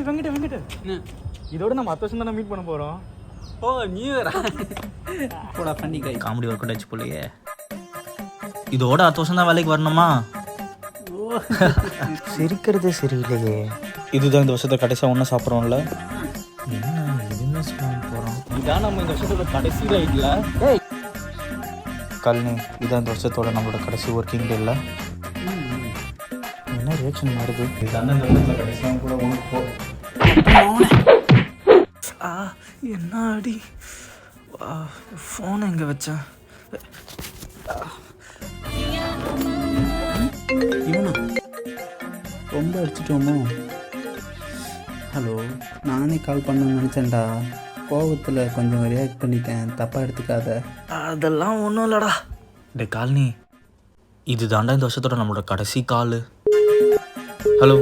வெங்கட் இதோட நம்ம அடுத்த வருஷம் தானே மீட் பண்ண போகிறோம். ஓ நியூ இயரா? போடா பண்ணிக்கை. காமெடி ஒர்க் அவுட் ஆச்சு போலையே. இதோட அடுத்த வருஷம் தான் வேலைக்கு வரணுமா? சிரிக்கிறதே சரியில்லையே. இதுதான் இந்த வருஷத்தை கடைசியாக ஒன்றும் சாப்பிட்றோம்ல. என்ன எதுவுமே சொல்ல போகிறோம். இதான் நம்ம இந்த வருஷத்தோட கடைசி ரைட்ல. கல்னி இதான் இந்த வருஷத்தோட நம்மளோட கடைசி ஒர்க்கிங் டே இல்லை. என்ன ரியாக்ஷன் மாறுது? இதுதான் இந்த வருஷத்தில் கடைசியாக கூட ஒன்று போ. என்ன அடி. ஃபோன் எங்கே வச்சேன்? இவனா ரொம்ப அடிச்சிட்டோமோ? ஹலோ, நானே கால் பண்ணணும்னு நினச்சேன்டா. கோபத்தில் கொஞ்சம் ரியாக்ட் பண்ணிட்டேன், தப்பாக எடுத்துக்காத. அதெல்லாம் ஒன்றும் இல்லைடா. டே கால்னி, இது தாண்டா இந்த வருஷத்தோட நம்மளோட கடைசி கால். ஹலோ